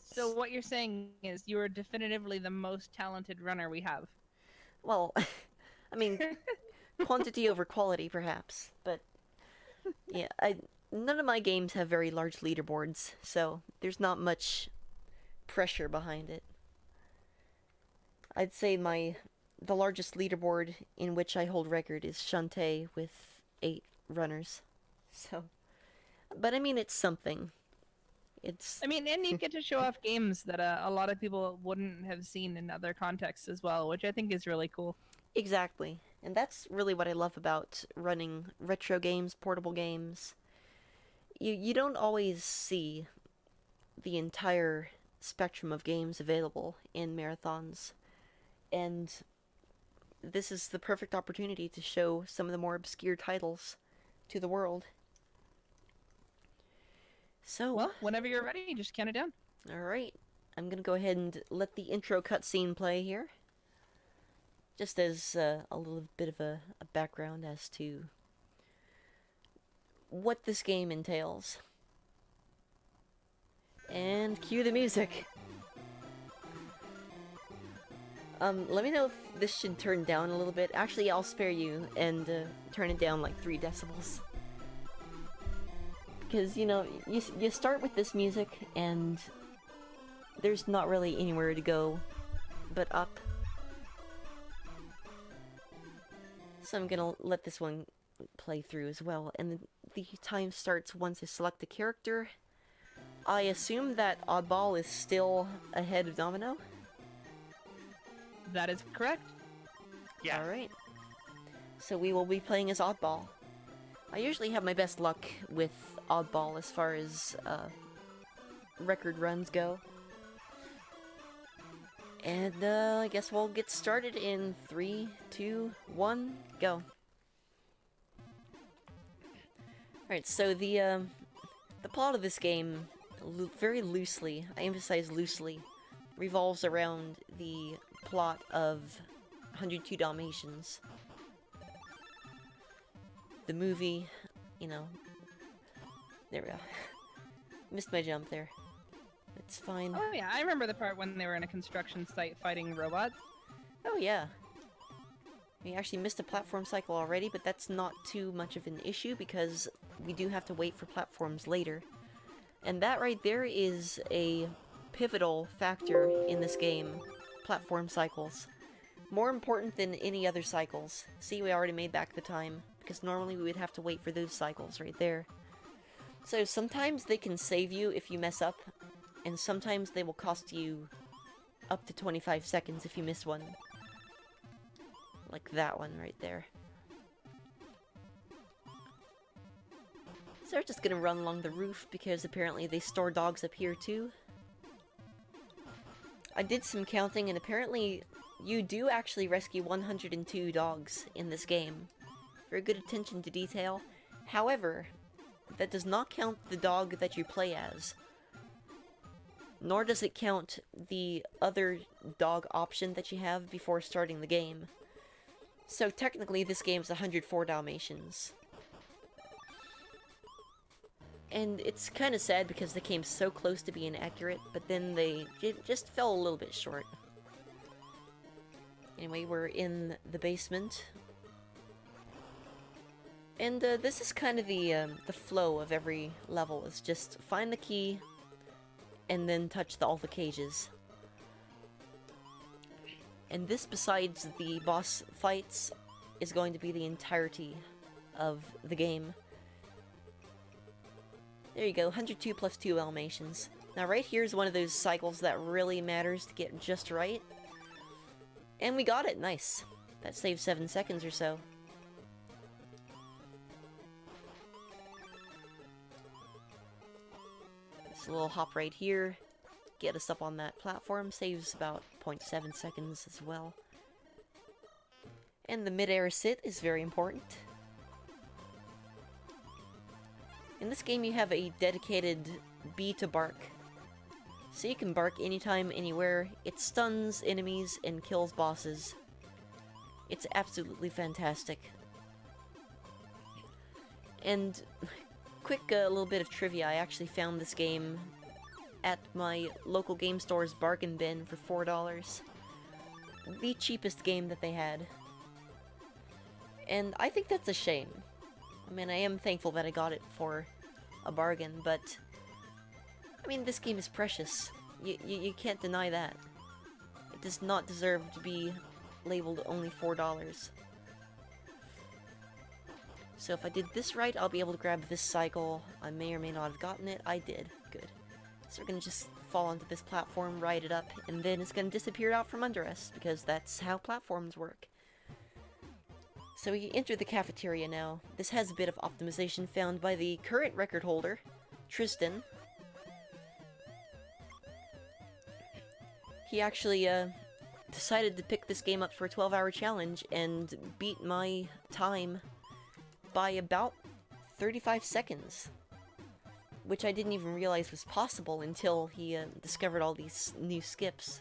So what you're saying is you are definitively the most talented runner we have. Well, I mean, quantity over quality, perhaps. But yeah, none of my games have very large leaderboards, so there's not much pressure behind it. I'd say the largest leaderboard in which I hold record is Shantae with 8 runners. So, but I mean, it's something. It's I mean, and you get to show off games that a lot of people wouldn't have seen in other contexts as well, which I think is really cool. exactly, and that's really what I love about running retro games, portable games. You don't always see the entire spectrum of games available in marathons, and this is the perfect opportunity to show some of the more obscure titles to the world. So, Well, whenever you're ready, just count it down. alright, I'm gonna go ahead and let the intro cutscene play here, just as a little bit of a background as to what this game entails. And cue the music. Let me know if this should turn down a little bit. Actually, I'll spare you and turn it down like 3 decibels. Because, you know, you start with this music and there's not really anywhere to go but up. So I'm gonna let this one play through as well. And the time starts once I select a character. I assume that Oddball is still ahead of Domino. That is correct. Yeah. Alright. So we will be playing as Oddball. I usually have my best luck with Oddball as far as record runs go. And I guess we'll get started in 3, 2, 1, go. Alright, so the plot of this game, very loosely, I emphasize loosely, revolves around the plot of 102 Dalmatians. The movie, you know, there we go. Missed my jump there. It's fine. Oh yeah, I remember the part when they were in a construction site fighting robots. Oh yeah. We actually missed a platform cycle already, but that's not too much of an issue because we do have to wait for platforms later. And that right there is a pivotal factor in this game. Platform cycles. More important than any other cycles. See, we already made back the time, because normally we would have to wait for those cycles right there. So sometimes they can save you if you mess up, and sometimes they will cost you up to 25 seconds if you miss one. Like that one right there. So we're just gonna run along the roof because apparently they store dogs up here too. I did some counting and apparently you do actually rescue 102 dogs in this game. Very good attention to detail. However, that does not count the dog that you play as. Nor does it count the other dog option that you have before starting the game. So technically this game is 104 Dalmatians. And it's kind of sad because they came so close to being accurate, but then they just fell a little bit short. Anyway, we're in the basement. And this is kind of the flow of every level, is just find the key, and then touch all the cages. And this, besides the boss fights, is going to be the entirety of the game. There you go, 102 plus 2 Dalmatians. Now right here is one of those cycles that really matters to get just right. And we got it, nice. That saved 7 seconds or so. This little hop right here, get us up on that platform, saves about 0.7 seconds as well. And the mid-air sit is very important. In this game you have a dedicated B to bark. So you can bark anytime, anywhere. It stuns enemies and kills bosses. It's absolutely fantastic. And quick little bit of trivia, I actually found this game at my local game store's bargain bin for $4. The cheapest game that they had. And I think that's a shame. I mean, I am thankful that I got it for a bargain, but... I mean, this game is precious. You can't deny that. It does not deserve to be labeled only $4. So if I did this right, I'll be able to grab this cycle. I may or may not have gotten it. I did. Good. So we're gonna just fall onto this platform, ride it up, and then it's gonna disappear out from under us, because that's how platforms work. So we enter the cafeteria now. This has a bit of optimization found by the current record holder, Tristan. He actually decided to pick this game up for a 12-hour challenge and beat my time by about 35 seconds. Which I didn't even realize was possible until he discovered all these new skips.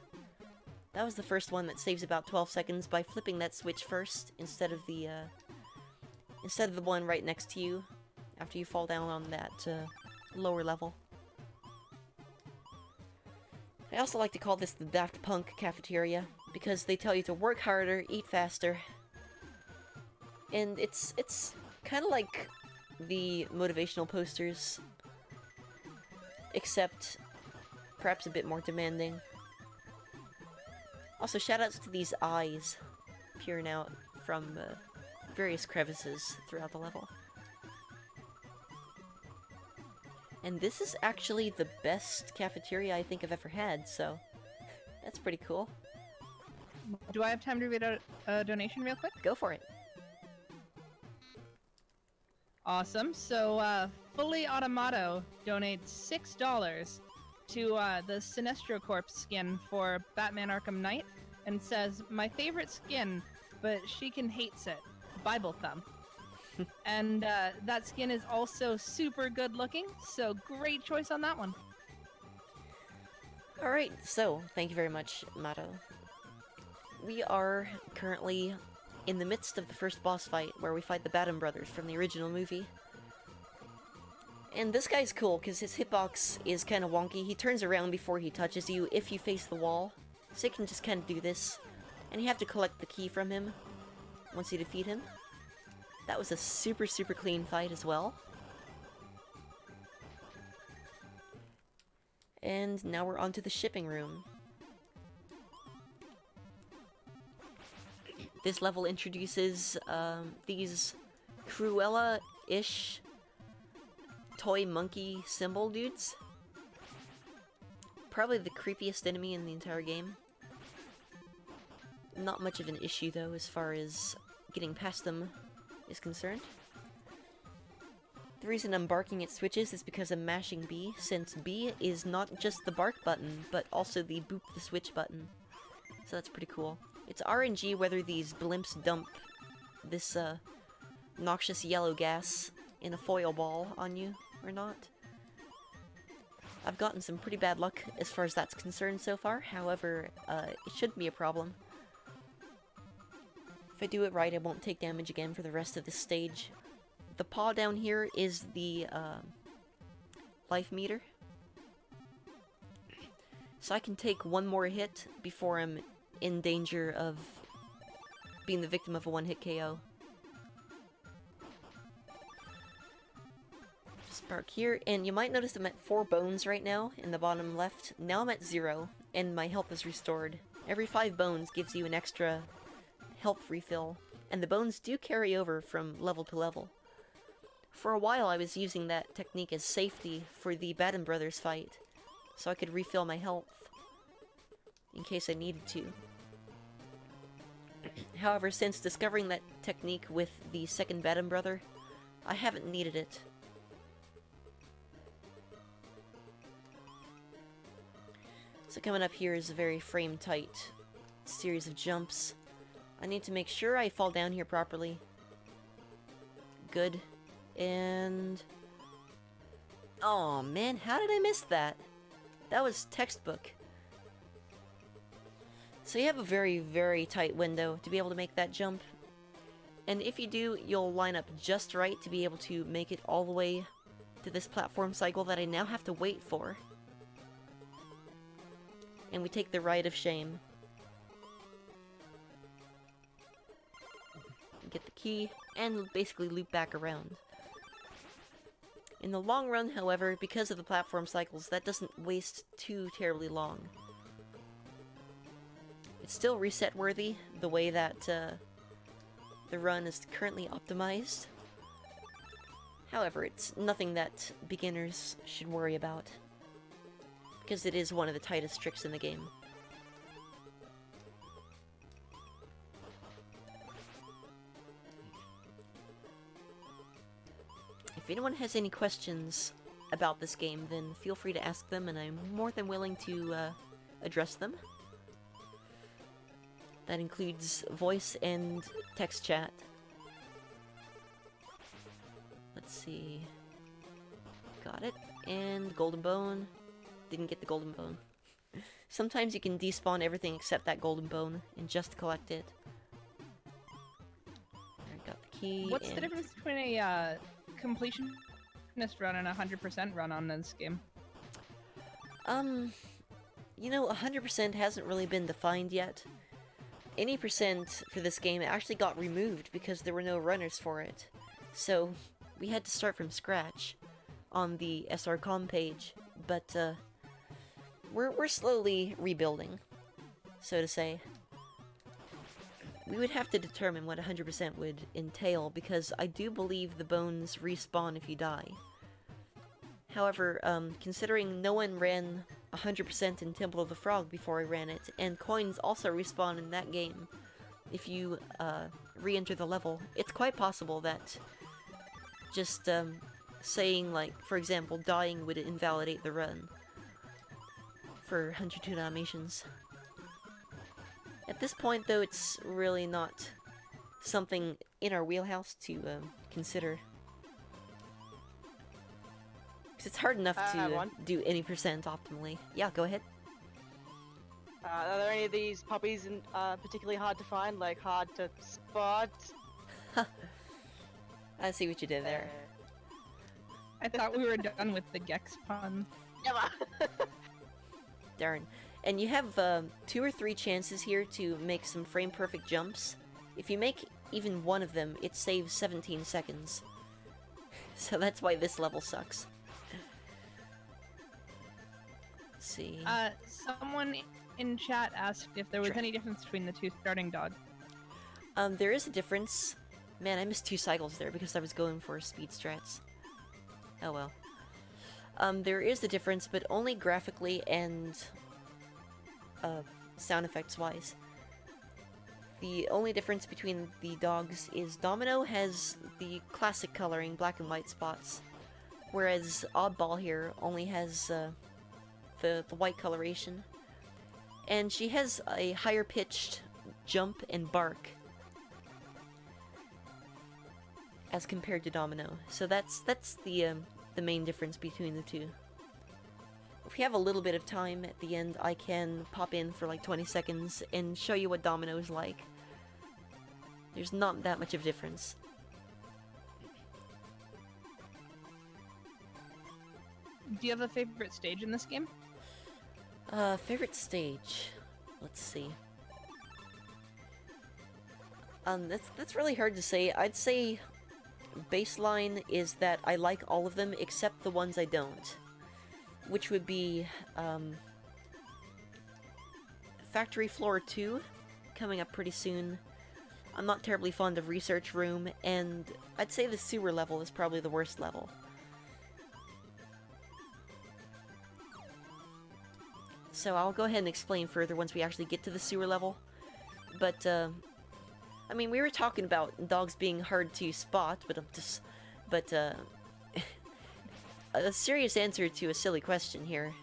That was the first one that saves about 12 seconds by flipping that switch first instead of the one right next to you after you fall down on that lower level. I also like to call this the Daft Punk cafeteria because they tell you to work harder, eat faster, and it's kind of like the motivational posters, except perhaps a bit more demanding. Also, shoutouts to these eyes peering out from various crevices throughout the level. And this is actually the best cafeteria I think I've ever had, so that's pretty cool. Do I have time to read a donation real quick? Go for it. Awesome. So, Fully Automato donates $6 to the Sinestro Corp skin for Batman Arkham Knight and says, "My favorite skin, but Shekin hates it. Bible Thumb." And that skin is also super good looking, so great choice on that one. Alright, so thank you very much, Mato. We are currently in the midst of the first boss fight where we fight the Batum brothers from the original movie. And this guy's cool because his hitbox is kind of wonky. He turns around before he touches you if you face the wall. So you can just kind of do this. And you have to collect the key from him once you defeat him. That was a super clean fight as well. And now we're onto the shipping room. This level introduces these Cruella-ish toy monkey symbol dudes. Probably the creepiest enemy in the entire game. Not much of an issue though as far as getting past them is concerned. The reason I'm barking at switches is because I'm mashing B, since B is not just the bark button, but also the boop the switch button. So that's pretty cool. It's RNG whether these blimps dump this noxious yellow gas in a foil ball on you or not. I've gotten some pretty bad luck as far as that's concerned so far, however, it shouldn't be a problem. If I do it right, I won't take damage again for the rest of this stage. The paw down here is the life meter. So I can take one more hit before I'm in danger of being the victim of a one-hit KO. Just bark here, and you might notice I'm at 4 bones right now in the bottom left. Now I'm at 0, and my health is restored. Every 5 bones gives you an extra health refill, and the bones do carry over from level to level. For a while I was using that technique as safety for the Batum Brothers fight, so I could refill my health in case I needed to. However, since discovering that technique with the second Batum Brother, I haven't needed it. So coming up here is a very frame-tight series of jumps. I need to make sure I fall down here properly. Good. And... oh man, how did I miss that? That was textbook. So you have a very tight window to be able to make that jump. And if you do, you'll line up just right to be able to make it all the way to this platform cycle that I now have to wait for. and we take the ride of shame. Get the key, and basically loop back around. In the long run, however, because of the platform cycles, that doesn't waste too terribly long. It's still reset worthy, the way that the run is currently optimized. However, it's nothing that beginners should worry about, because it is one of the tightest tricks in the game. If anyone has any questions about this game, then feel free to ask them, and I'm more than willing to address them. That includes voice and text chat. Let's see. Got it. And golden bone. Didn't get the golden bone. Sometimes you can despawn everything except that golden bone and just collect it. Alright, got the key. What's the difference between a completionist run and a 100% run on this game? You know, 100% hasn't really been defined yet. Any percent for this game actually got removed because there were no runners for it. So, we had to start from scratch on the SRCom page, but we're slowly rebuilding, so to say. We would have to determine what 100% would entail, because I do believe the bones respawn if you die. However, considering no one ran 100% in Temple of the Frog before I ran it, and coins also respawn in that game if you re-enter the level, it's quite possible that just saying, like, for example, dying would invalidate the run for 102 Dalmatians. At this point, though, it's really not something in our wheelhouse to consider. Because it's hard enough to do any percent optimally. Yeah, go ahead. Are there any of these puppies particularly hard to find, like hard to spot? I see what you did there. I thought we were done with the Gex pun. Darn. And you have 2 or 3 chances here to make some frame-perfect jumps. If you make even one of them, it saves 17 seconds. So that's why this level sucks. Let's see. Someone in chat asked if there was any difference between the 2 starting dogs. There is a difference. Man, I missed 2 cycles there because I was going for speed strats. Oh well. There is a difference, but only graphically and sound effects wise. The only difference between the dogs is Domino has the classic coloring, black and white spots, whereas Oddball here only has the white coloration. And she has a higher pitched jump and bark as compared to Domino. So that's the main difference between the 2. If we have a little bit of time at the end, I can pop in for like 20 seconds and show you what Domino is like. There's not that much of a difference. Do you have a favorite stage in this game? Favorite stage? Let's see. That's really hard to say. I'd say baseline is that I like all of them except the ones I don't. Which would be, Factory Floor 2, coming up pretty soon. I'm not terribly fond of Research Room, and I'd say the sewer level is probably the worst level. So I'll go ahead and explain further once we actually get to the sewer level. But, I mean, we were talking about dogs being hard to spot, but a serious answer to a silly question here.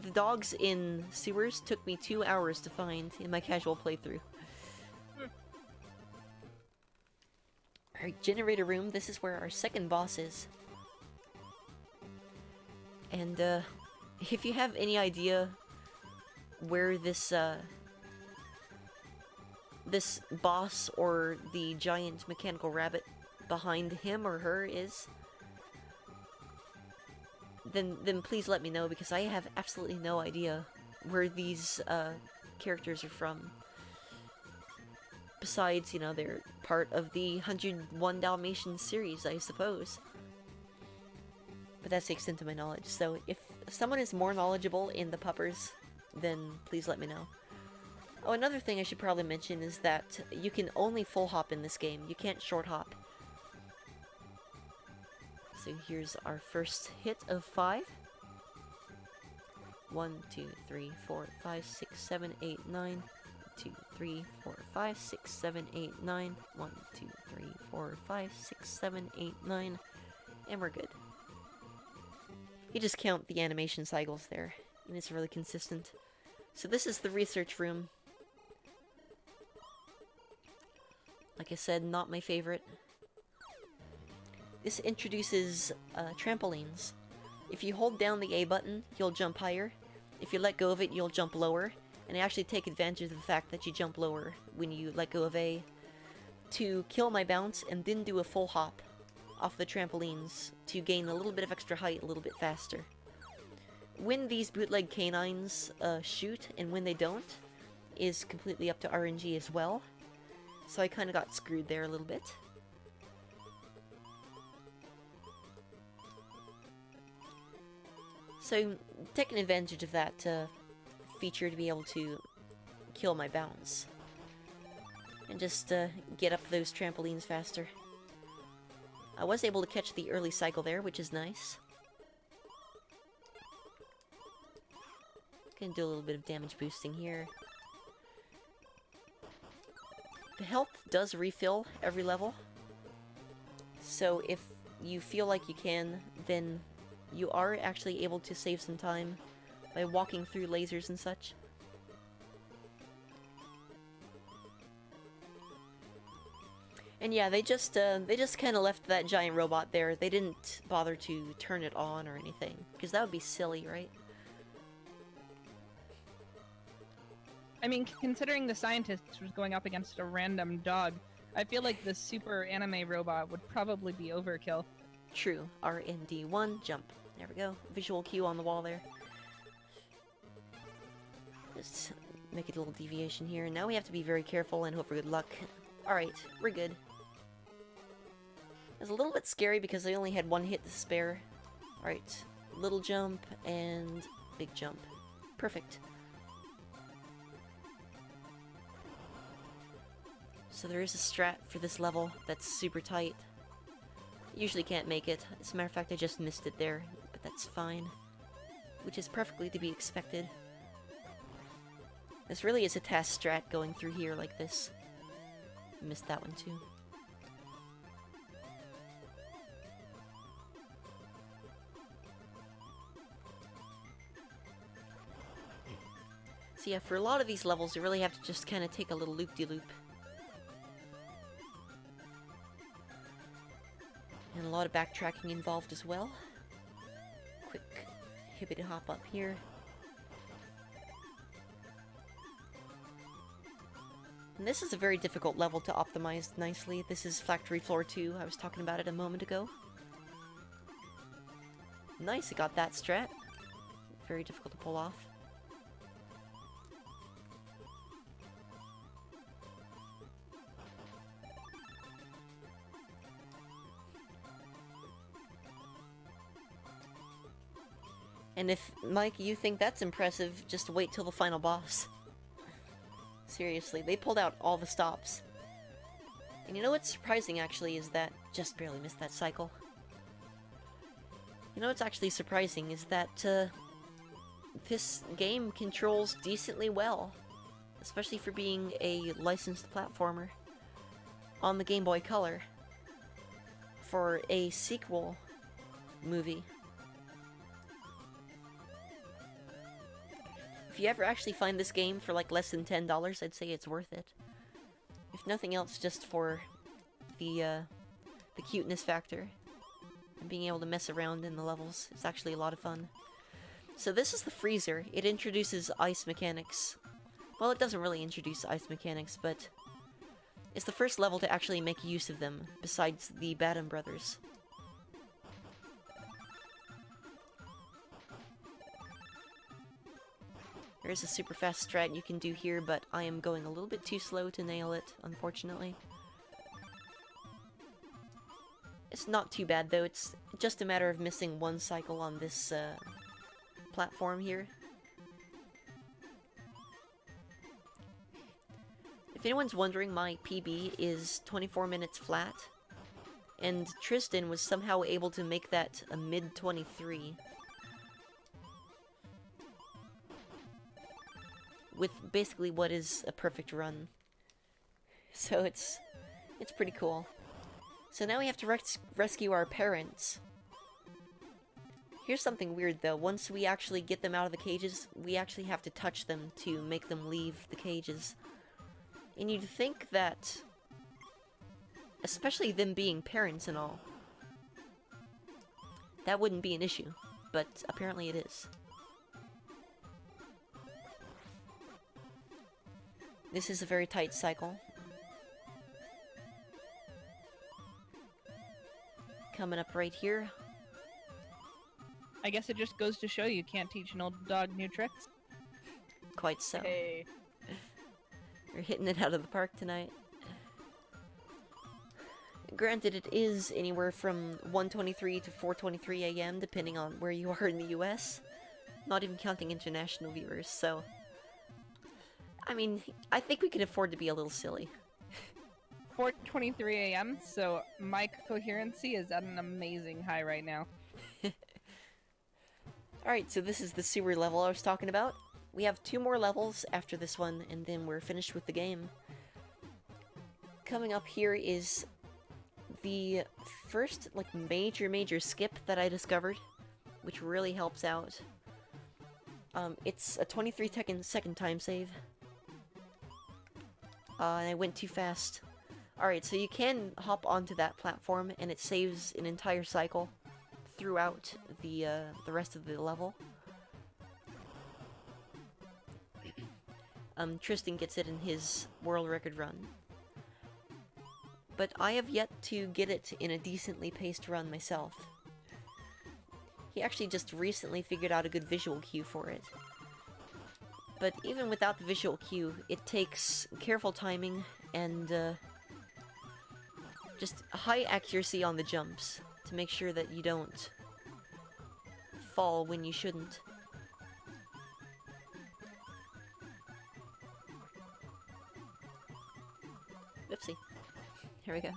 The dogs in sewers took me 2 hours to find in my casual playthrough. Alright, generator room. This is where our second boss is. And, if you have any idea where this boss or the giant mechanical rabbit behind him or her is, then please let me know, because I have absolutely no idea where these characters are from. Besides, you know, they're part of the 101 Dalmatians series, I suppose. But that's the extent of my knowledge, so if someone is more knowledgeable in the puppers, then please let me know. Oh, another thing I should probably mention is that you can only full hop in this game. You can't short hop. So here's our first hit of 5. 1, 2, 3, 4, 5, 6, 7, 8, 9. 2, 3, 4, 5, 6, 7, 8, 9. 1, 2, 3, 4, 5, 6, 7, 8, 9. And we're good. You just count the animation cycles there, and it's really consistent. So this is the research room. Like I said, not my favorite. This introduces trampolines. If you hold down the A button, you'll jump higher. If you let go of it, you'll jump lower. And I actually take advantage of the fact that you jump lower when you let go of A to kill my bounce and then do a full hop off the trampolines to gain a little bit of extra height a little bit faster. When these bootleg canines shoot and when they don't is completely up to RNG as well. So I kind of got screwed there a little bit. So taking advantage of that feature to be able to kill my bounce and just get up those trampolines faster. I was able to catch the early cycle there, which is nice. Gonna do a little bit of damage boosting here. The health does refill every level, so if you feel like you can, then you are actually able to save some time by walking through lasers and such. And yeah, they just kind of left that giant robot there. They didn't bother to turn it on or anything, because that would be silly, right? I mean, considering the scientist was going up against a random dog, I feel like the super anime robot would probably be overkill. True. RND1, jump. There we go. Visual cue on the wall there. Just make it a little deviation here. Now we have to be very careful and hope for good luck. Alright, we're good. It was a little bit scary because I only had one hit to spare. Alright, little jump and big jump. Perfect. So there is a strat for this level that's super tight. Usually can't make it. As a matter of fact, I just missed it there, but that's fine. Which is perfectly to be expected. This really is a task strat going through here like this. Missed that one too. So yeah, for a lot of these levels, you really have to just kind of take a little loop-de-loop. And a lot of backtracking involved as well. Quick hippity hop up here. And this is a very difficult level to optimize nicely. This is Factory Floor 2. I was talking about it a moment ago. Nice, I got that strat. Very difficult to pull off. And if, Mike, you think that's impressive, just wait till the final boss. Seriously, they pulled out all the stops. And you know what's surprising, actually, is that... Just barely missed that cycle. You know what's actually surprising is that, this game controls decently well. Especially for being a licensed platformer. On the Game Boy Color. For a sequel movie. If you ever actually find this game for like less than $10, I'd say it's worth it. If nothing else, just for the cuteness factor. And being able to mess around in the levels. It's actually a lot of fun. So this is the freezer. It introduces ice mechanics. Well, it doesn't really introduce ice mechanics, but it's the first level to actually make use of them, besides the Badham Brothers. There is a super fast strat you can do here, but I am going a little bit too slow to nail it, unfortunately. It's not too bad, though. It's just a matter of missing one cycle on this platform here. If anyone's wondering, my PB is 24 minutes flat, and Tristan was somehow able to make that a mid-23. With basically what is a perfect run. So it's pretty cool. So now we have to rescue our parents. Here's something weird though. Once we actually get them out of the cages, we actually have to touch them to make them leave the cages. And you'd think that, especially them being parents and all, that wouldn't be an issue, but apparently it is. This is a very tight cycle. Coming up right here. I guess it just goes to show you can't teach an old dog new tricks. Quite so. Hey. We're hitting it out of the park tonight. Granted, it is anywhere from 1:23 to 4:23 a.m. depending on where you are in the US. Not even counting international viewers, so... I mean, I think we can afford to be a little silly. 4:23 a.m., so my coherency is at an amazing high right now. Alright, so this is the sewer level I was talking about. We have 2 more levels after this one, and then we're finished with the game. Coming up here is the first, like, major skip that I discovered, which really helps out. It's a 23-second time save. And I went too fast. Alright, so you can hop onto that platform, and it saves an entire cycle throughout the rest of the level. Tristan gets it in his world record run. But I have yet to get it in a decently paced run myself. He actually just recently figured out a good visual cue for it. But even without the visual cue, it takes careful timing and just high accuracy on the jumps to make sure that you don't fall when you shouldn't. Oopsie. Here we go.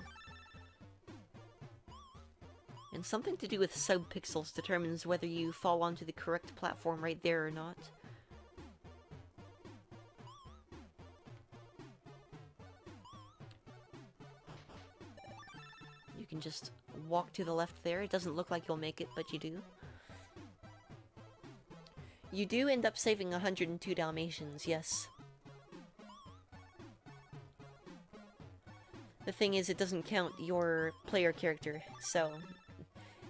And something to do with subpixels determines whether you fall onto the correct platform right there or not. You can just walk to the left there. It doesn't look like you'll make it, but you do. You do end up saving 102 Dalmatians, yes. The thing is, it doesn't count your player character, so...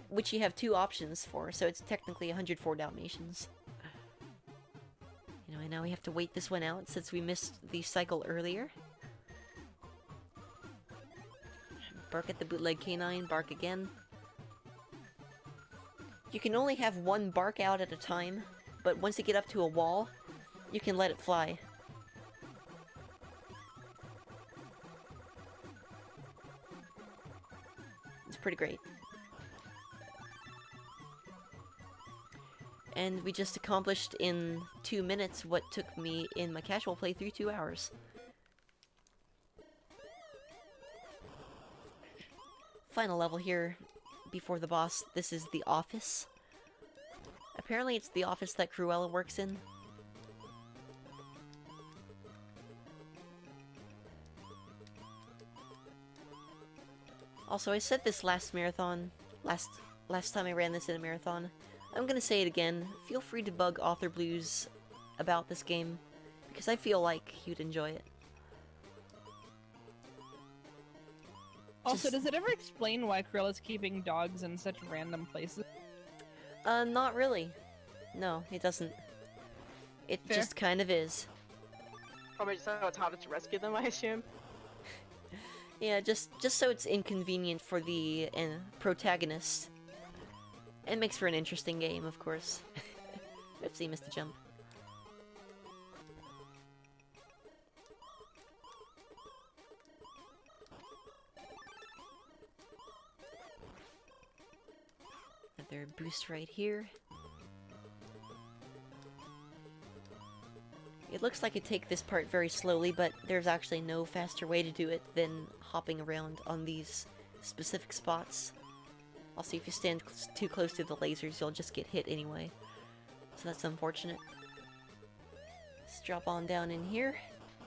which you have 2 options for, so it's technically 104 Dalmatians. You know, and now we have to wait this one out since we missed the cycle earlier. Bark at the bootleg canine, bark again. You can only have 1 bark out at a time, but once you get up to a wall, you can let it fly. It's pretty great. And we just accomplished in 2 minutes what took me in my casual playthrough 2 hours. Final level here before the boss. This is the office. Apparently it's the office that Cruella works in. Also, I said this last marathon, last time I ran this in a marathon. I'm gonna say it again. Feel free to bug Author Blues about this game, because I feel like you'd enjoy it. Also, does it ever explain why Cruella's keeping dogs in such random places? Not really. No, it doesn't. It Fair. just kind of is. Probably just so it's harder to rescue them, I assume. Yeah, just so it's inconvenient for the protagonist. It makes for an interesting game, of course. Oopsie, missed a jump. another boost right here. It looks like I take this part very slowly, but there's actually no faster way to do it than hopping around on these specific spots. Also, if you stand too close to the lasers, you'll just get hit anyway. So that's unfortunate. Let's drop on down in here.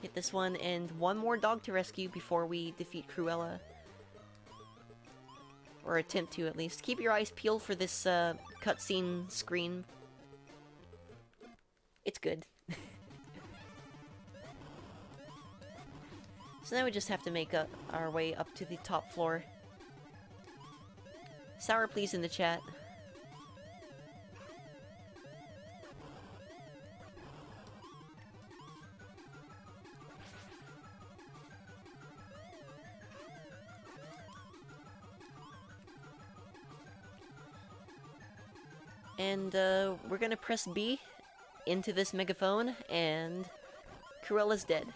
Hit this one, and one more dog to rescue before we defeat Cruella. Or attempt to, at least. Keep your eyes peeled for this cutscene screen. It's good. So now we just have to make our way up to the top floor. Sour please in the chat. And we're gonna press B into this megaphone, and Cruella's dead.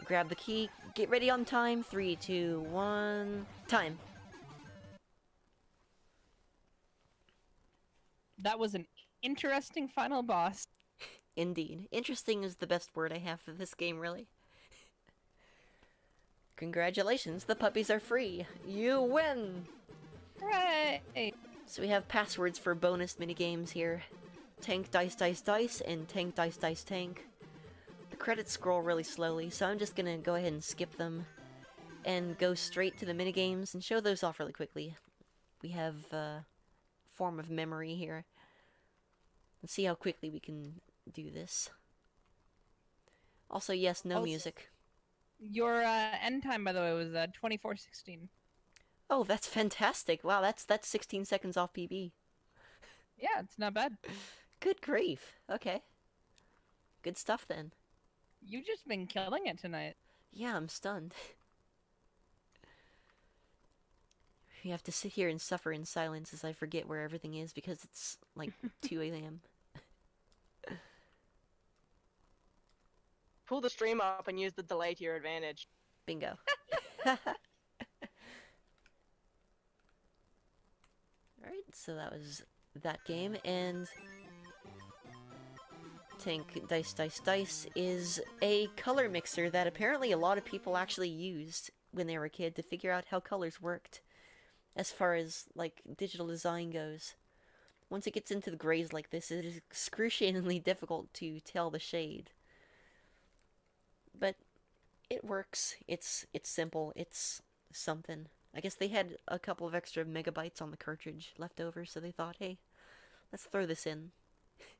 Grab the key, get ready on time. 3, 2, 1, time. That was an interesting final boss. Indeed. Interesting is the best word I have for this game, really. Congratulations, the puppies are free. You win! Hooray! So we have passwords for bonus minigames here. Tank, dice, dice, dice, and tank, dice, dice, tank. The credits scroll really slowly, so I'm just gonna go ahead and skip them and go straight to the minigames and show those off really quickly. We have a form of memory here. Let's see how quickly we can do this. Also, yes, no music. Your end time, by the way, was 24:16. Oh, that's fantastic. Wow, that's 16 seconds off PB. Yeah, it's not bad. Good grief. Okay. Good stuff then. You've just been killing it tonight. Yeah, I'm stunned. You have to sit here and suffer in silence as I forget where everything is because it's like 2 a.m. Pull the stream up and use the delay to your advantage. Bingo. Alright, so that was that game, and Tank Dice Dice Dice is a color mixer that apparently a lot of people actually used when they were a kid to figure out how colors worked, as far as, like, digital design goes. Once it gets into the grays like this, it is excruciatingly difficult to tell the shade. But it works. It's simple. It's something. I guess they had a couple of extra megabytes on the cartridge left over, so they thought, hey, let's throw this in.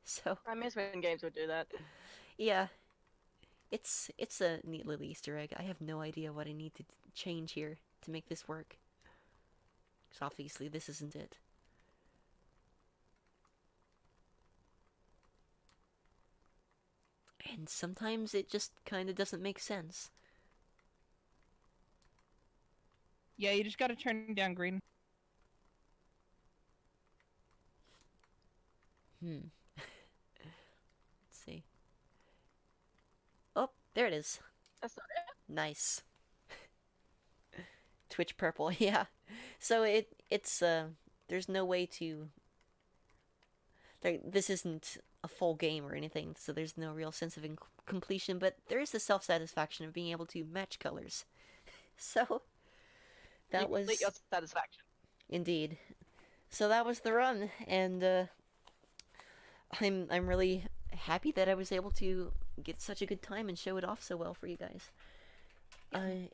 So I miss when games would do that. yeah, it's a neat little Easter egg. I have no idea what I need to change here to make this work. So obviously this isn't it. And sometimes it just kind of doesn't make sense. Yeah, you just gotta turn down green. Let's see. Oh, there it is. That's not it. Nice. Twitch purple, yeah. So it's there's no way to, like, this isn't a full game or anything, so there's no real sense of completion, but there is the self-satisfaction of being able to match colors. So that was your satisfaction. indeed. So that was the run, and I'm really happy that I was able to get such a good time and show it off so well for you guys.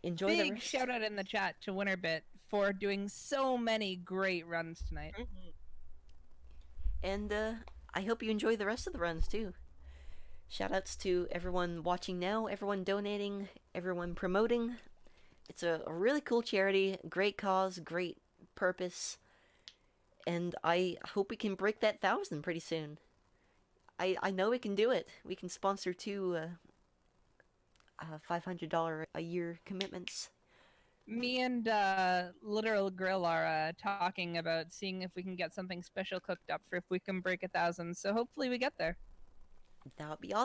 Enjoy the Big rest. shout out in the chat to WinnerBit for doing so many great runs tonight. And I hope you enjoy the rest of the runs too. Shoutouts to everyone watching now, everyone donating, everyone promoting. It's a really cool charity, great cause, great purpose, and I hope we can break that 1,000 pretty soon. I know we can do it. We can sponsor 2 $500 a year commitments. Me and Literal Grill are talking about seeing if we can get something special cooked up for if we can break 1,000. So hopefully we get there. That would be awesome.